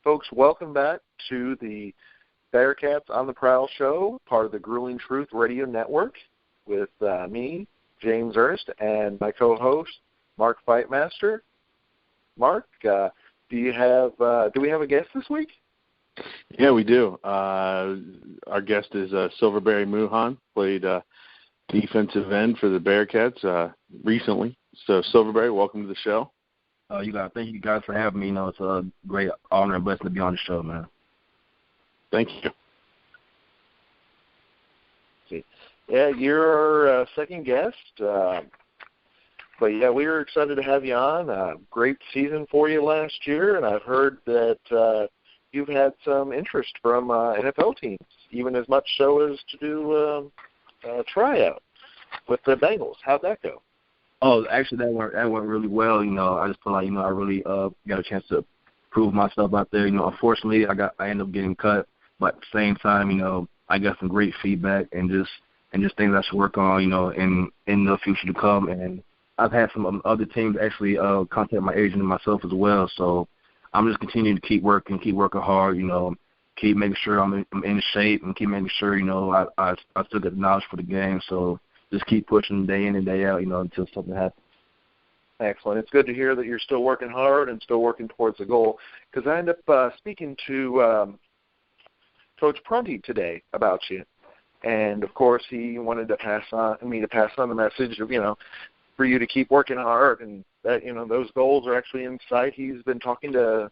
Folks, welcome back to the Bearcats on the Prowl show, part of the Grueling Truth Radio Network, with me, James Ernst, and my co-host, Mark Fightmaster. Mark, do we have a guest this week? Yeah, we do. Our guest is Silverberry Mouhon, played defensive end for the Bearcats recently. So, Silverberry, welcome to the show. Thank you guys for having me. It's a great honor and blessing to be on the show, man. Thank you. Okay. Yeah, you're our second guest. But, yeah, we were excited to have you on. Great season for you last year, and I've heard that you've had some interest from NFL teams, even as much so as to do a tryout with the Bengals. How'd that go? Oh, actually, that went really well. I just feel like I really got a chance to prove myself out there. Unfortunately, I ended up getting cut, but at the same time, I got some great feedback and just things I should work on, in the future to come. And I've had some other teams actually contact my agent and myself as well. So I'm just continuing to keep working hard. Keep making sure I'm in shape and keep making sure I still get the knowledge for the game. So just keep pushing day in and day out, until something happens. Excellent. It's good to hear that you're still working hard and still working towards the goal. Because I ended up speaking to Coach Prunty today about you, and of course he wanted to pass on the message of for you to keep working hard and that those goals are actually in sight. He's been talking to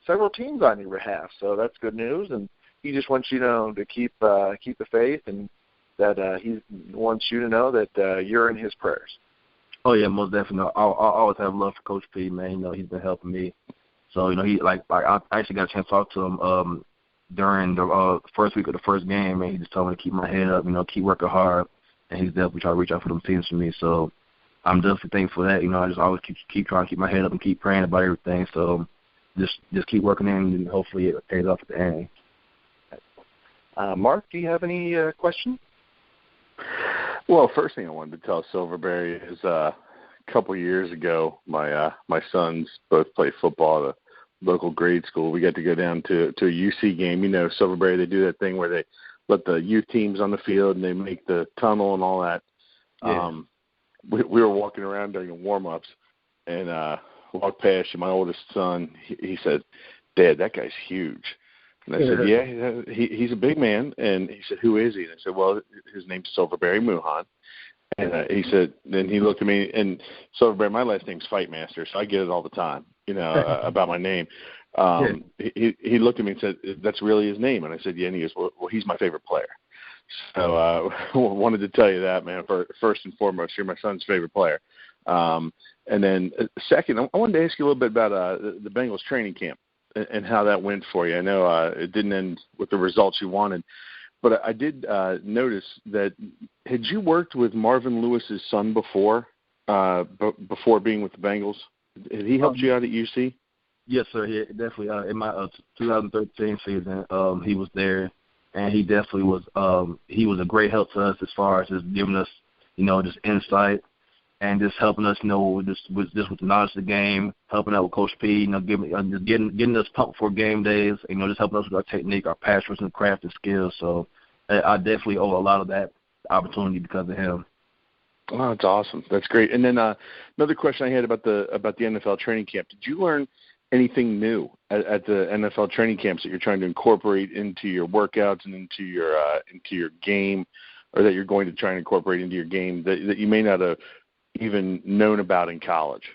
several teams on your behalf, so that's good news. And he just wants you to keep the faith and that he wants you to know that you're in his prayers. Oh, yeah, most definitely. I'll always have love for Coach P, man. He's been helping me. So, I actually got a chance to talk to him during the first week of the first game, and he just told me to keep my head up, keep working hard, and he's definitely trying to reach out for them teams for me. So I'm definitely thankful for that. I just always keep trying to keep my head up and keep praying about everything. So just keep working in, and hopefully it pays off at the end. Mark, do you have any questions? Well, first thing I wanted to tell Silverberry is a couple years ago, my sons both played football at a local grade school. We got to go down to a UC game. Silverberry, they do that thing where they let the youth teams on the field and they make the tunnel and all that. Yeah. We were walking around during the warm-ups and walked past, and my oldest son, he said, "Dad, that guy's huge." And I said, "Yeah, he's a big man." And he said, "Who is he?" And I said, "Well, his name's Silverberry Mouhon." And he said, then he looked at me, and Silverberry, my last name's Fightmaster, so I get it all the time, about my name. He looked at me and said, "That's really his name?" And I said, "Yeah." And he goes, "Well, he's my favorite player." So wanted to tell you that, man. First and foremost, you're my son's favorite player. And then second, I wanted to ask you a little bit about the Bengals training camp and how that went for you. I know it didn't end with the results you wanted, but I did notice that had you worked with Marvin Lewis's son before being with the Bengals? Had he helped you out at UC? Yes, sir. Yeah, definitely. In my 2013 season, he was there, and he definitely was. He was a great help to us as far as just giving us, just insight and just helping us, with the knowledge of the game, helping out with Coach P, getting us pumped for game days, just helping us with our technique, our pass rush and craft and skills. So I definitely owe a lot of that opportunity because of him. Oh, that's awesome. That's great. And then another question I had about the NFL training camp. Did you learn anything new at the NFL training camps that you're trying to incorporate into your workouts and into your game, or that you're going to try and incorporate into your game that you may not have even known about in college?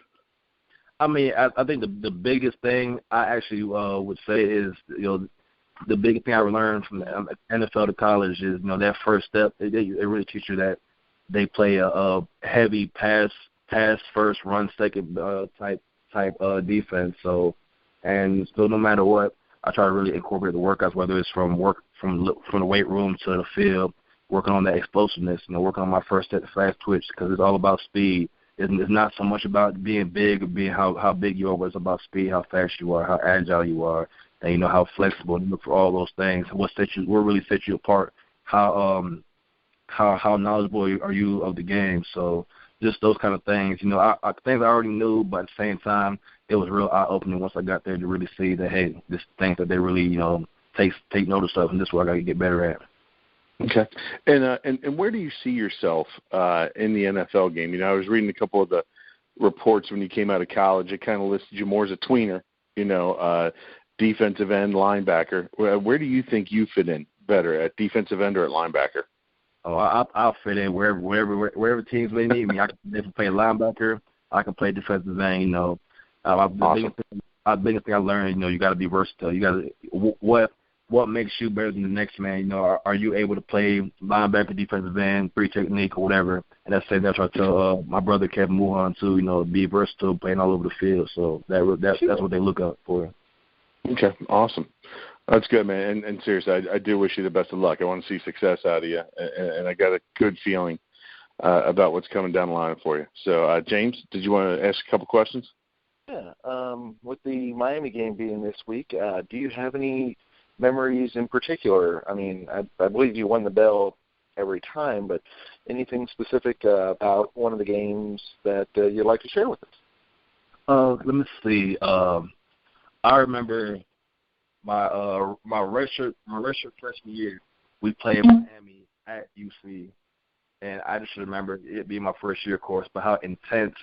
I mean, I think the biggest thing I actually would say is, the biggest thing I learned from the NFL to college is, that first step. They really teach you that they play a heavy pass first, run second type defense. So no matter what, I try to really incorporate the workouts, whether it's from the weight room to the field, working on that explosiveness, working on my first step, fast twitch, because it's all about speed. It's not so much about being big or being how big you are, but it's about speed, how fast you are, how agile you are, and how flexible. And look for all those things. What really sets you apart? How knowledgeable are you of the game? So just those kind of things. You know, things I already knew, but at the same time, it was real eye-opening once I got there to really see that, hey, this things that they really, you know, take notice of, and this is what I got to get better at. Okay. And where do you see yourself in the NFL game? You know, I was reading a couple of the reports when you came out of college. It kind of listed you more as a tweener, you know, defensive end, linebacker. Where do you think you fit in better, at defensive end or at linebacker? Oh, I'll fit in wherever teams may need me. I can definitely play linebacker. I can play defensive end. You know, Awesome. the biggest thing I learned, you know, you got to be versatile. You got to what makes you better than the next man. You know, are you able to play linebacker, defensive end, free technique, or whatever? And that's what I tell my brother Kevin Mouhon too. You know, be versatile, playing all over the field. So that's what they look out for. Okay, awesome. That's good, man. And seriously, I do wish you the best of luck. I want to see success out of you, and I got a good feeling about what's coming down the line for you. So, James, did you want to ask a couple questions? Yeah. With the Miami game being this week, do you have any memories in particular? I mean, I believe you won the bell every time, but anything specific about one of the games that you'd like to share with us? Let me see. I remember my redshirt freshman year, we played Miami at UC, and I just remember it being my first year, of course, but how intense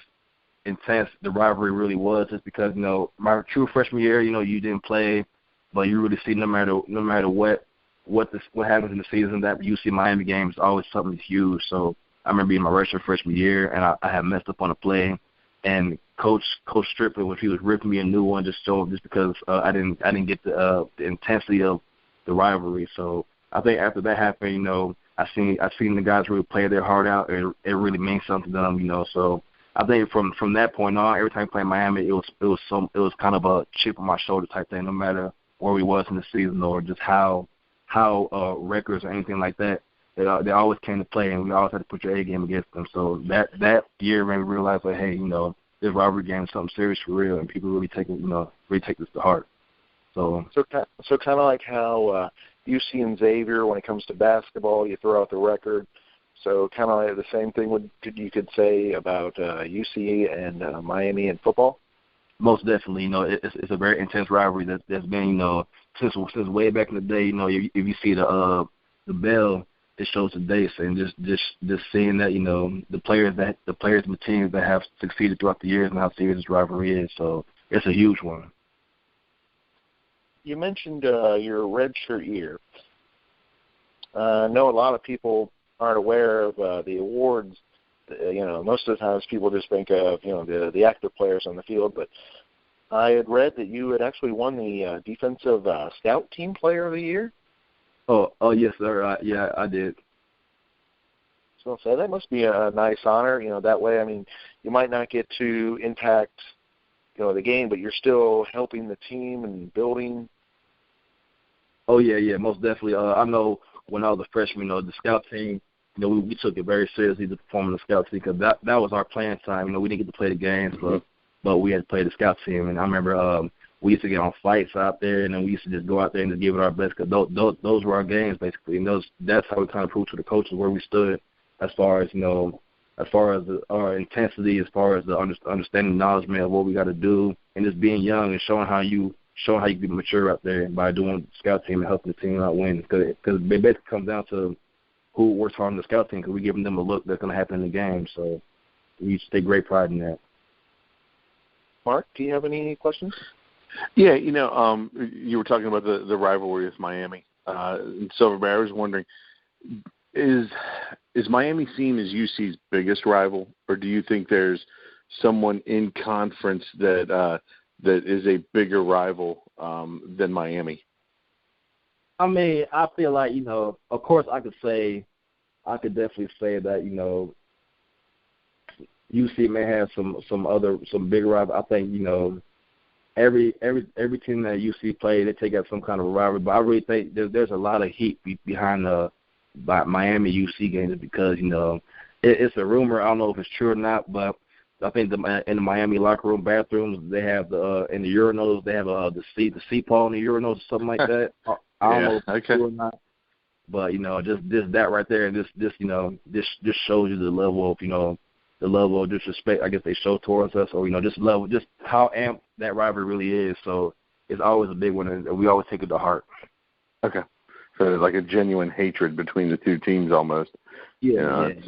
the rivalry really was. Just because, you know, my true freshman year, you know, you didn't play, but you really see no matter what happens in the season, that UC Miami game is always something huge. So I remember being my redshirt freshman year, and I had messed up on a play, and Coach Strickland, when he was ripping me a new one, just because I didn't get the intensity of the rivalry. So I think after that happened, you know, I seen the guys really play their heart out, and it really means something to them, you know. So I think from that point on, every time I played Miami, it was kind of a chip on my shoulder type thing, no matter where we was in the season or just how records or anything like that. They always came to play, and we always had to put your A game against them. So that year made me realize, like, hey, you know, this rivalry game is something serious for real, and people really take this to heart. So kind of like how UC and Xavier, when it comes to basketball, you throw out the record. So kind of like the same thing you could say about UC and Miami in football. Most definitely, you know, it's a very intense rivalry that's been, you know, since way back in the day. You know, if you see the bell, it shows the dates, and just seeing that, you know, the players and the teams that have succeeded throughout the years and how serious this rivalry is. So it's a huge one. You mentioned your redshirt year. I know a lot of people aren't aware of the awards. You know, most of the times people just think of, you know, the active players on the field, but I had read that you had actually won the Defensive Scout Team Player of the Year. Oh yes, sir. Yeah, I did. So that must be a nice honor. You know, that way, I mean, you might not get to impact, you know, the game, but you're still helping the team and building. Oh yeah, most definitely. I know when I was a freshman, you know, the scout team, you know, we took it very seriously to perform in the scout team, because that was our playing time. You know, we didn't get to play the games, but we had to play the scout team. And I remember we used to get on flights out there, and then we used to just go out there and just give it our best, because those were our games basically. And that's how we kind of proved to the coaches where we stood as far as, you know, our intensity, as far as the understanding, acknowledgement of what we got to do, and just being young and showing how you can be mature out there by doing the scout team and helping the team out win. Because it basically comes down to who works hard on the scout team, because we're giving them a look that's going to happen in the game. So we take great pride in that. Mark, do you have any questions? Yeah, you know, you were talking about the rivalry with Miami and Silverberry. I was wondering, is Miami seen as UC's biggest rival, or do you think there's someone in conference that is a bigger rival than Miami? I mean, I feel like, you know, of course I could definitely say that, you know, UC may have some bigger rival. I think, you know, every team that UC play, they take out some kind of a rivalry. But I really think there's a lot of heat behind the Miami UC games, because, you know, it's a rumor. I don't know if it's true or not, but I think in the Miami locker room bathrooms, they have in the urinals, they have the seat paw in the urinals or something like that. I don't know if it's true or not, but, you know, just that right there, and this you know, this shows you the level of, you know, the level of disrespect I guess they show towards us, or just level, just how amped that rivalry really is. So it's always a big one, and we always take it to heart. Okay, so there's like a genuine hatred between the two teams almost. Yeah, It's,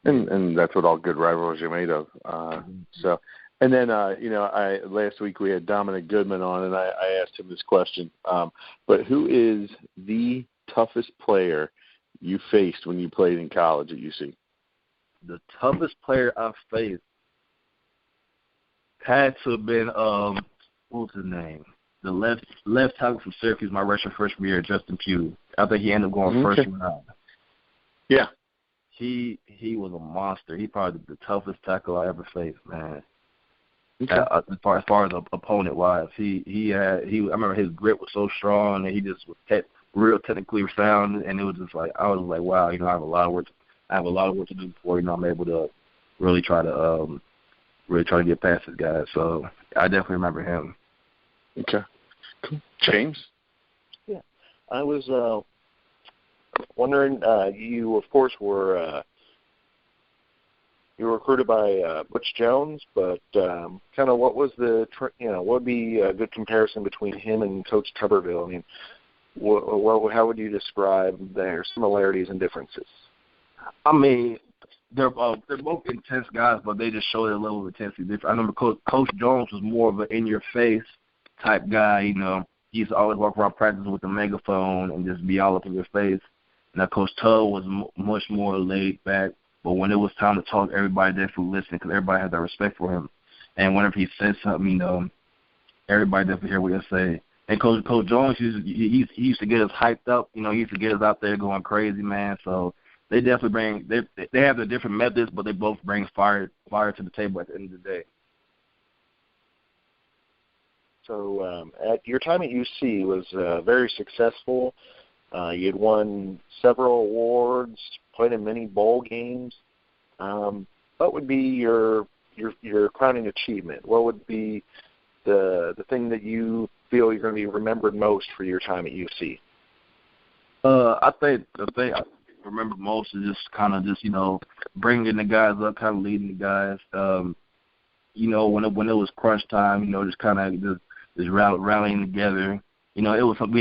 and that's what all good rivalries are made of. So, and then last week we had Dominic Goodman on, and I asked him this question. But who is the toughest player you faced when you played in college at UC? The toughest player I faced had to have been what was his name? The left tackle from Syracuse, my freshman year, Justin Pugh. I think he ended up going first round. Yeah. He was a monster. He probably the toughest tackle I ever faced, man. Okay. As far as opponent wise, I remember his grip was so strong, and he just was real technically sound, and it was just like I was like, wow, I have a lot of work. I have a lot of work to do before I'm able to really try to get past this guy. So I definitely remember him. Okay, cool. James? Yeah, I was wondering. You of course were you were recruited by Butch Jones, but kind of what was what would be a good comparison between him and Coach Tuberville? I mean, how would you describe their similarities and differences? I mean, they're both intense guys, but they just show their level of intensity different. I remember Coach Jones was more of an in-your-face type guy. He used to always walk around practicing with a megaphone and just be all up in your face. Now, Coach Tub was much more laid back, but when it was time to talk, everybody definitely listened because everybody had that respect for him. And whenever he said something, everybody definitely heard what he say. And Coach Jones, he used to get us hyped up. He used to get us out there going crazy, man. So they definitely they have their different methods, but they both bring fire to the table at the end of the day. So at your time at UC was very successful. You had won several awards, played in many bowl games. What would be your crowning achievement? What would be the thing that you feel you're going to be remembered most for your time at UC? I think the thing I remember most is just bringing the guys up, kind of leading the guys. When it was crunch time, just kind of just rallying together. We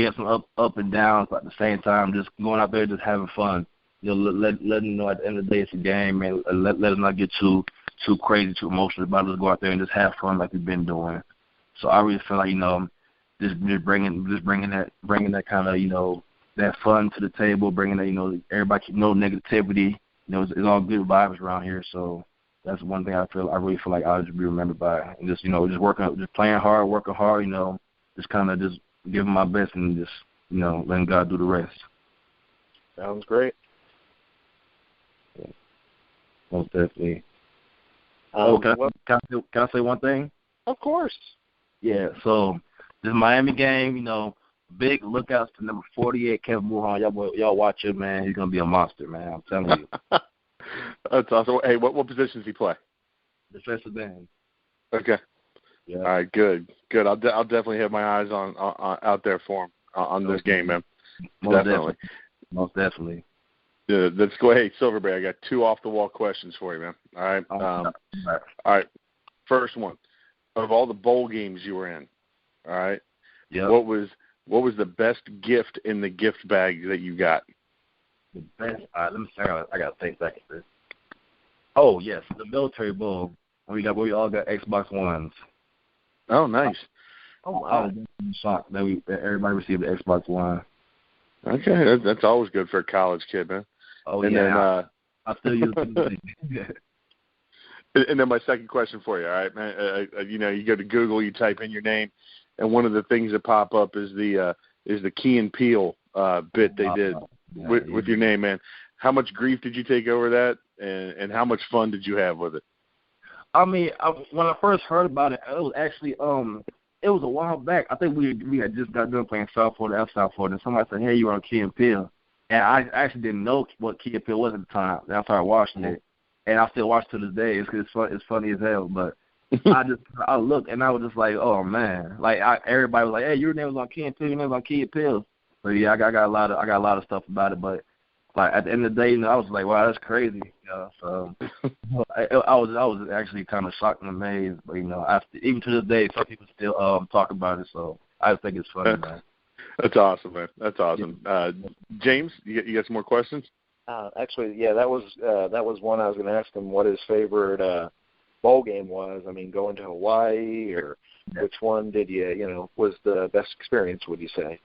had some up and downs, but at the same time, just going out there, just having fun. Letting them know at the end of the day it's a game, man. Let them not get too crazy, too emotional about it. Just go out there and just have fun like we've been doing. So I really feel like just bringing that kind of that fun to the table, bringing that everybody no negativity. It's all good vibes around here. So that's one thing I really feel like I'll just be remembered by, and just just playing hard, working hard. Just kind of just giving my best and just letting God do the rest. Sounds great. Yeah. Most definitely. Can I say one thing? Of course. Yeah. So this Miami game, big lookouts to number 48, Kevin Mouhon. Y'all watch him, man. He's gonna be a monster, man. I'm telling you. That's awesome. Hey, what position does he play? Defensive end. Okay. Yeah. All right. Good. I'll definitely have my eyes on out there for him on this game, man. Most definitely. Yeah, let's go. Hey, Silverberry, I got 2 off-the-wall questions for you, man. All right. All right. First one. Of all the bowl games you were in, all right, yeah, what was the best gift in the gift bag that you got? The best. Let me see. I got to think back at this. Oh yes, the military bowl. We all got Xbox Ones. Oh, nice. I was shocked that everybody received the Xbox One. Okay, that's always good for a college kid, man. Oh, and yeah. I still use it. And then my second question for you, all right, man. You go to Google, you type in your name, and one of the things that pop up is the Key and Peele bit they did with your name, man. How much grief did you take over that, and how much fun did you have with it? I mean, when I first heard about it, it was actually it was a while back. I think we had just got done playing South Florida, South Florida, and somebody said, "Hey, you were on Key and Peele," and I actually didn't know what Key and Peele was at the time. And I started watching it, and I still watch it to this day. It's funny as hell, but I looked and I was just like, oh man, like everybody was like, hey, your name was on Key and Peele, your name was on Key and Peele. So yeah, I got a lot of stuff about it, but like at the end of the day, I was like, wow, that's crazy. So I was actually kind of shocked and amazed. But after, even to this day, some people still talk about it. So I just think it's funny, man. That's awesome, man. That's awesome. James, you got some more questions? Actually, yeah, that was one I was going to ask him. What his favorite bowl game was. I mean, going to Hawaii, or which one did was the best experience? Would you say?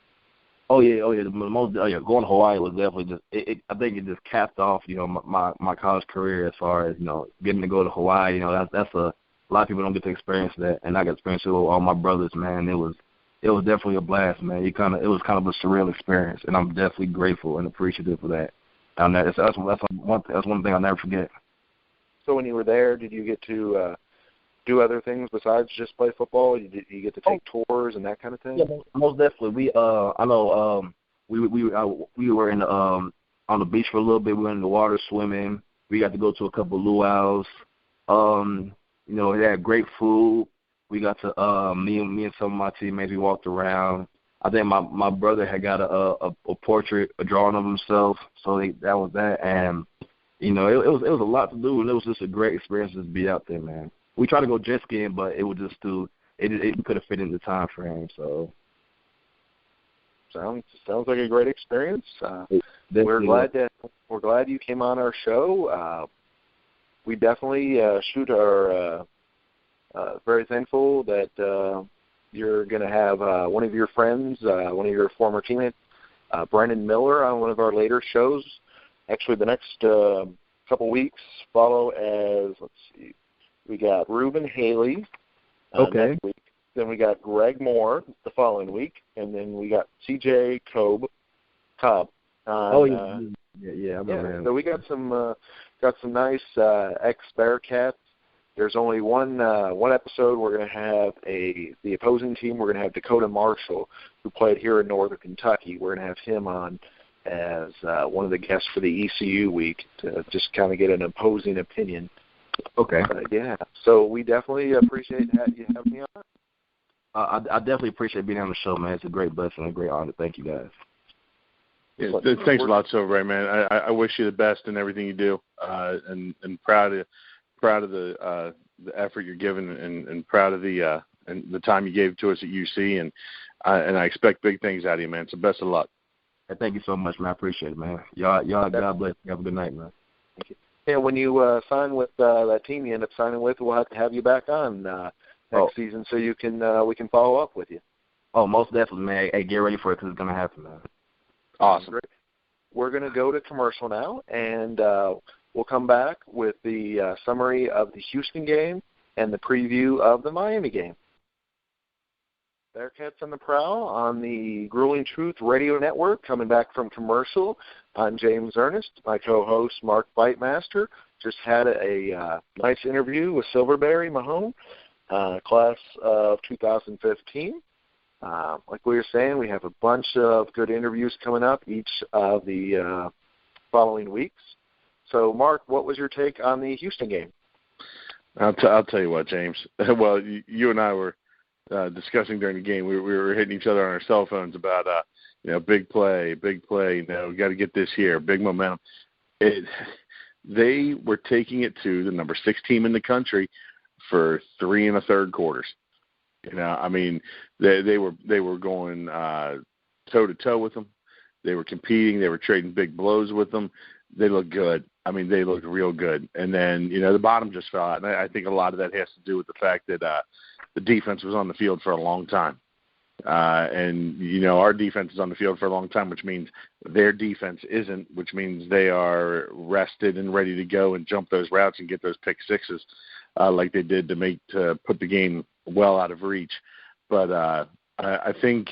Going to Hawaii was definitely just. I think it just capped off, my college career as far as getting to go to Hawaii. That's a lot of people don't get to experience that, and I got to experience it with all my brothers. Man, it was definitely a blast, man. It was kind of a surreal experience, and I'm definitely grateful and appreciative for that. And that's one thing I'll never forget. So when you were there, did you get to do other things besides just play football? Did you get to take tours and that kind of thing? Yeah, most definitely. I know we were in on the beach for a little bit. We went in the water swimming. We got to go to a couple of luau's. They had great food. We got to me and some of my teammates. We walked around. I think my brother had got a portrait, a drawing of himself. So that was that, and it was a lot to do, and it was just a great experience to be out there, man. We tried to go jet skiing, but it was just it could have fit in the time frame. So sounds like a great experience. We're glad you came on our show. We definitely are very thankful that you're going to have one of your friends, one of your former teammates, Brendan Miller, on one of our later shows. Actually, the next couple weeks follow as, let's see, we got Reuben Haley next week. Then we got Greg Moore the following week, and then we got CJ Cobb. I remember him. So we got some nice ex-Bearcats. There's only one episode. We're going to have the opposing team. We're going to have Dakota Marshall, who played here in Northern Kentucky. We're going to have him on as one of the guests for the ECU week to just kind of get an opposing opinion. Okay. So we definitely appreciate you having me on. I definitely appreciate being on the show, man. It's a great blessing, a great honor. Thank you, guys. Yeah, thanks a lot, Silverberry, man. I wish you the best in everything you do, and proud of the effort you're giving, and proud of the time you gave to us at UC, and I expect big things out of you, man. So best of luck. Hey, thank you so much, man. I appreciate it, man. Y'all, God bless you. Have a good night, man. Thank you. Yeah, when you sign with that team you end up signing with, we'll have to have you back on next season so you can we can follow up with you. Oh, most definitely, man. Hey, get ready for it because it's gonna happen, man. Awesome. Great. We're gonna go to commercial now, and we'll come back with the summary of the Houston game and the preview of the Miami game. Bearcats on the Prowl on the Grueling Truth Radio Network, coming back from commercial. I'm James Ernest. My co-host, Mark Bightmaster, just had a nice interview with Silverberry Mouhon, class of 2015. Like we were saying, we have a bunch of good interviews coming up each of the following weeks. So, Mark, what was your take on the Houston game? I'll tell you what, James. Well, you and I were discussing during the game. We were hitting each other on our cell phones about big play. We got to get this here, big momentum. They were taking it to the number 6 team in the country for 3 1/3 quarters. I mean, they were going toe to toe with them. They were competing. They were trading big blows with them. They looked good. I mean, they looked real good. And then the bottom just fell out. And I think a lot of that has to do with the fact that the defense was on the field for a long time. And our defense is on the field for a long time, which means their defense isn't, which means they are rested and ready to go and jump those routes and get those pick sixes like they did to put the game well out of reach. But I think,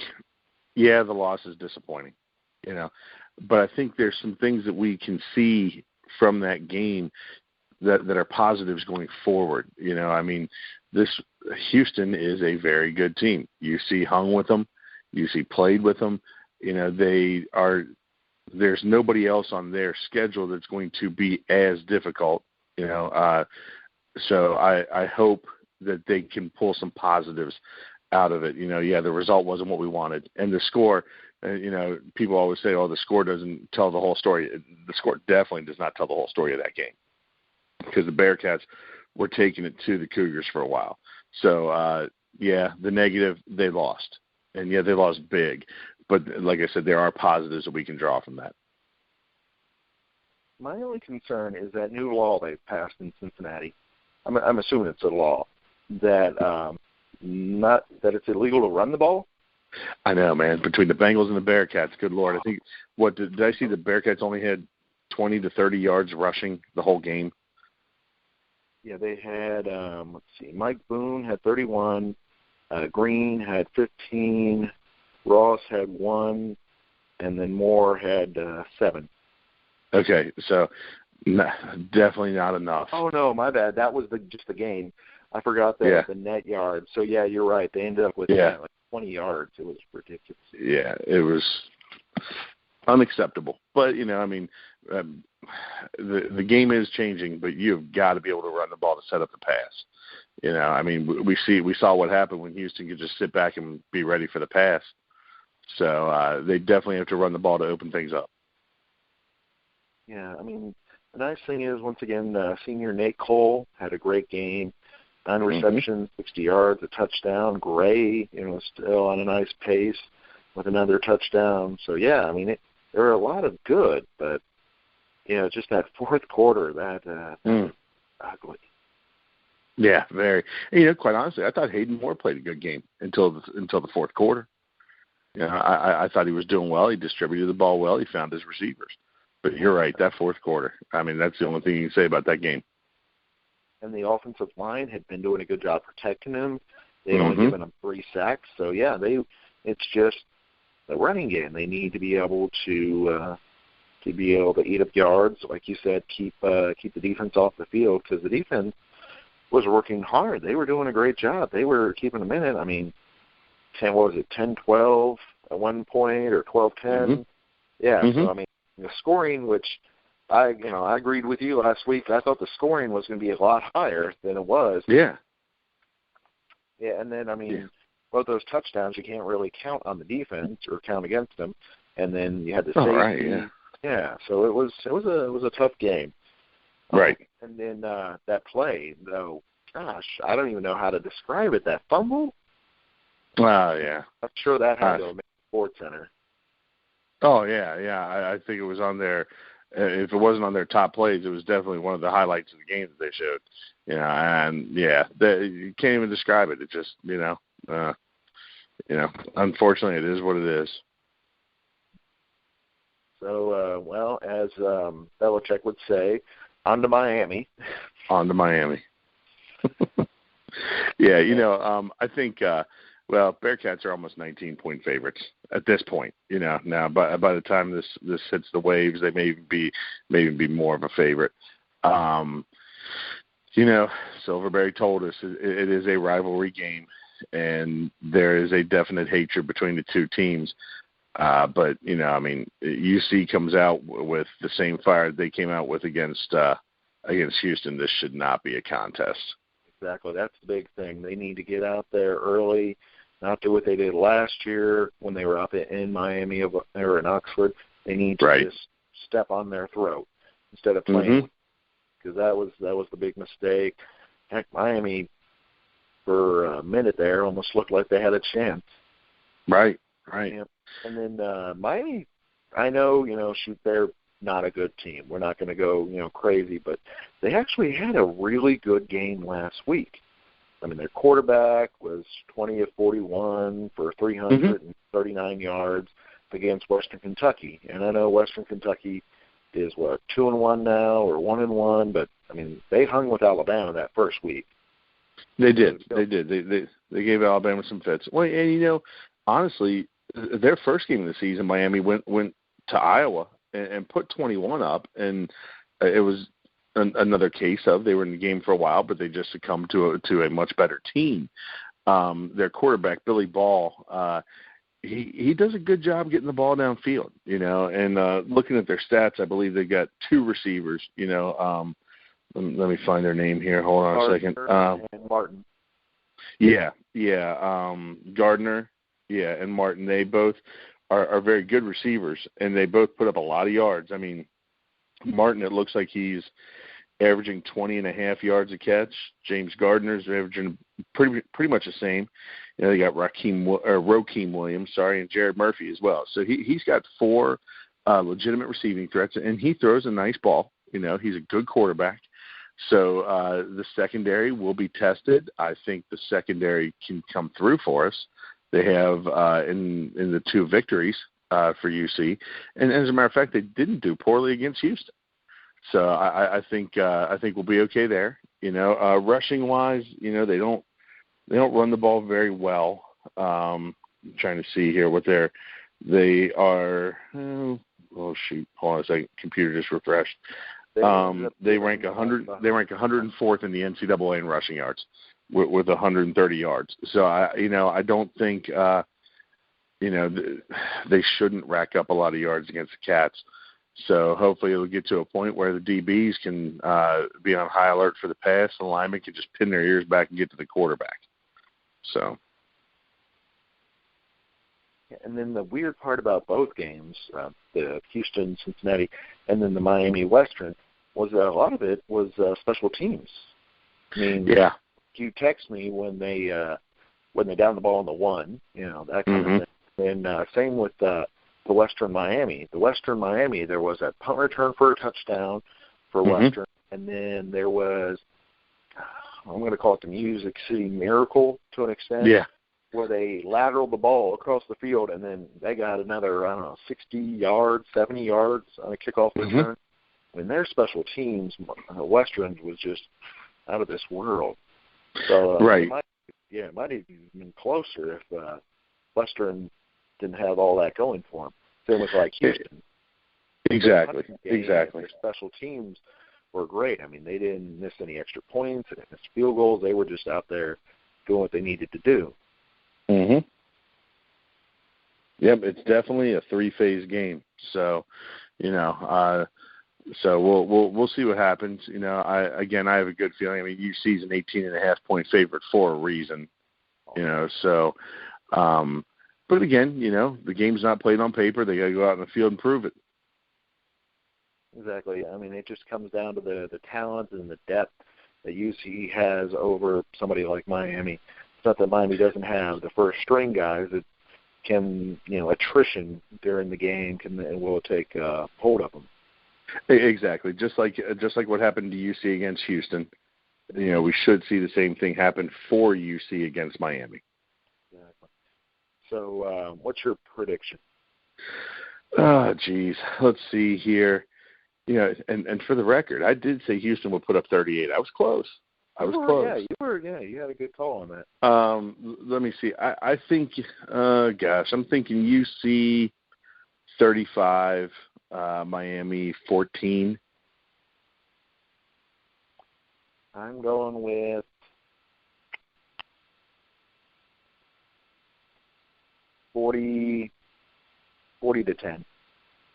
the loss is disappointing, but I think there's some things that we can see from that game that are positives going forward. I mean, this Houston is a very good team. UC hung with them. UC played with them. There's nobody else on their schedule that's going to be as difficult, So I hope that they can pull some positives out of it. The result wasn't what we wanted. And the score, people always say, oh, the score doesn't tell the whole story. The score definitely does not tell the whole story of that game, because the Bearcats were taking it to the Cougars for a while. So, the negative, they lost. And, they lost big. But like I said, there are positives that we can draw from that. My only concern is that new law they've passed in Cincinnati. I'm assuming it's a law that that it's illegal to run the ball. I know, man. Between the Bengals and the Bearcats, good Lord. I think, did I see the Bearcats only had 20 to 30 yards rushing the whole game? Yeah, they had, Mike Boone had 31, Green had 15, Ross had 1, and then Moore had 7. Okay, so definitely not enough. Oh, no, my bad. That was just the game. I forgot the net yards. So, yeah, you're right. They ended up with like 20 yards. It was ridiculous. Yeah, it was unacceptable. But, the game is changing, but you've got to be able to run the ball to set up the pass. We saw what happened when Houston could just sit back and be ready for the pass. So they definitely have to run the ball to open things up. Yeah, the nice thing is, once again, senior Nate Cole had a great game. 9 receptions, 60 yards, a touchdown. Gray, still on a nice pace with another touchdown. So, there were a lot of good, but, just that fourth quarter, that was ugly. Yeah, very. And, quite honestly, I thought Hayden Moore played a good game until the fourth quarter. I thought he was doing well. He distributed the ball well. He found his receivers. But you're right, that fourth quarter, that's the only thing you can say about that game. And the offensive line had been doing a good job protecting him. They'd only given him 3 sacks. So, it's just the running game. They need to be able to eat up yards, like you said, keep the defense off the field, because the defense was working hard. They were doing a great job. They were keeping them in it. 10-12 at one point, or 12-10? Yeah, so, the scoring, which I agreed with you last week. I thought the scoring was going to be a lot higher than it was. Yeah. Yeah, and then, both those touchdowns, you can't really count on the defense or count against them. And then you had the safety. Right, yeah. Yeah, so it was a tough game. Right. And then that play, though, gosh, I don't even know how to describe it. That fumble? Yeah. I'm sure that had to have been Sports Center. Oh, yeah. I think it was on their if it wasn't on their top plays, it was definitely one of the highlights of the game that they showed. You can't even describe it. It just, unfortunately, it is what it is. So, as Belichick would say, on to Miami. On to Miami. I think, Bearcats are almost 19-point favorites at this point. Now by the time this hits the waves, they may even be more of a favorite. Silverberry told us it is a rivalry game, and there is a definite hatred between the two teams. But UC comes out with the same fire they came out with against Houston. This should not be a contest. Exactly. That's the big thing. They need to get out there early, not do what they did last year when they were up in Miami or in Oxford. They need to just step on their throat instead of playing, because that was the big mistake. Heck, Miami for a minute there almost looked like they had a chance. Right. Yeah. And then Miami, I know, they're not a good team. We're not going to go, crazy, but they actually had a really good game last week. Their quarterback was 20 of 41 for 339 yards against Western Kentucky. And I know Western Kentucky is, 2-1 now or 1-1, but, they hung with Alabama that first week. They did. They gave Alabama some fits. Well, and, honestly, their first game of the season, Miami went to Iowa and put 21 up, and it was another case of they were in the game for a while, but they just succumbed to a much better team. Their quarterback, Billy Ball, he does a good job getting the ball downfield, and looking at their stats, I believe they got 2 receivers, let me find their name here. Hold on a second. And Martin. Yeah. Gardner, and Martin, they both are very good receivers, and they both put up a lot of yards. I mean, Martin, it looks like he's averaging 20.5 yards a catch. James Gardner's averaging pretty much the same. They got Rakeem Williams, and Jared Murphy as well. So he's got 4 legitimate receiving threats, and he throws a nice ball. He's a good quarterback. So the secondary will be tested. I think the secondary can come through for us. They have in the 2 victories for UC, and as a matter of fact, they didn't do poorly against Houston. So I think we'll be okay there. Rushing wise, they don't run the ball very well. I'm trying to see here what they are. Oh shoot! Hold on a second. Computer just refreshed. They rank 100. They rank 104th in the NCAA in rushing yards, with 130 yards. So I don't think they shouldn't rack up a lot of yards against the Cats. So hopefully it'll get to a point where the DBs can be on high alert for the pass, and the linemen can just pin their ears back and get to the quarterback. So. And then the weird part about both games, the Houston, Cincinnati, and then the Miami Western, was that a lot of it was special teams. I mean, you text me when they down the ball on the 1, that kind of thing. And same with the Western Miami. The Western Miami, there was that punt return for a touchdown for Western, and then there was, I'm going to call it the Music City Miracle to an extent. Yeah. Where they lateraled the ball across the field, and then they got another, 60 yards, 70 yards on a kickoff return. I mean, their special teams, Western, was just out of this world. So right. It might have been closer if Western didn't have all that going for them. Same with like Houston. Exactly. Their special teams were great. I mean, they didn't miss any extra points, they didn't miss field goals. They were just out there doing what they needed to do. Yep, it's definitely a 3-phase game. So, so we'll see what happens. I have a good feeling. I mean, UC's an 18.5-point favorite for a reason. So, but again, the game's not played on paper. They got to go out in the field and prove it. Exactly. I mean, it just comes down to the talent and the depth that UC has over somebody like Miami. It's not that Miami doesn't have the first string guys. It can, attrition during the game will take hold of them. Exactly. Just like what happened to UC against Houston. We should see the same thing happen for UC against Miami. Exactly. So, what's your prediction? Oh, geez. Let's see here. And for the record, I did say Houston would put up 38. I was close. Close. Yeah, you had a good call on that. Let me see. I think, I'm thinking UC 35, Miami 14. I'm going with 40 to 10.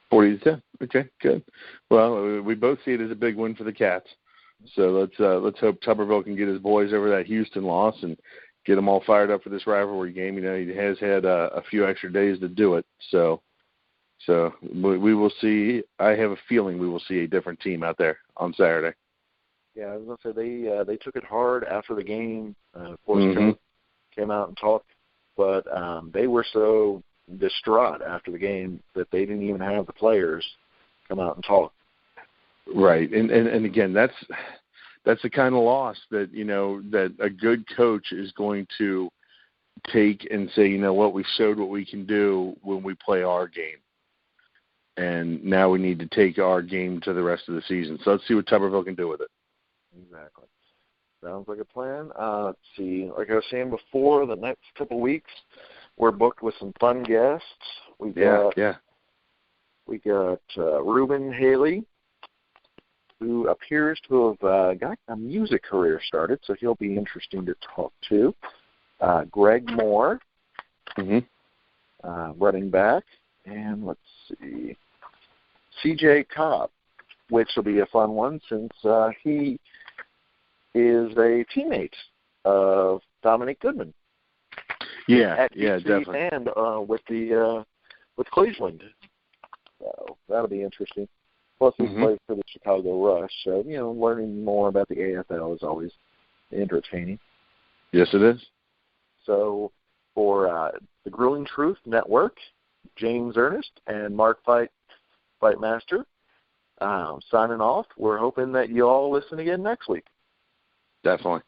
40 to 10. Okay, good. Well, we both see it as a big win for the Cats. So let's hope Tuberville can get his boys over that Houston loss and get them all fired up for this rivalry game. He has had a few extra days to do it. So we will see. I have a feeling we will see a different team out there on Saturday. Yeah, I was going to say they took it hard after the game. Of course, Coach came out and talked, but they were so distraught after the game that they didn't even have the players come out and talk. Right, and again, that's the kind of loss that that a good coach is going to take and say, what, we showed what we can do when we play our game, and now we need to take our game to the rest of the season. So let's see what Tuberville can do with it. Exactly. Sounds like a plan. Let's see. Like I was saying before, the next couple weeks we're booked with some fun guests. We got Reuben Haley, who appears to have got a music career started, so he'll be interesting to talk to. Greg Moore, running back, and let's see, C.J. Cobb, which will be a fun one since he is a teammate of Dominic Goodman. Yeah, at yeah, DC definitely. And with Cleveland. So that'll be interesting. Plus, he plays for the Chicago Rush. So, learning more about the AFL is always entertaining. Yes, it is. So for the Grueling Truth Network, James Ernest and Mark Fightmaster signing off. We're hoping that you all listen again next week. Definitely.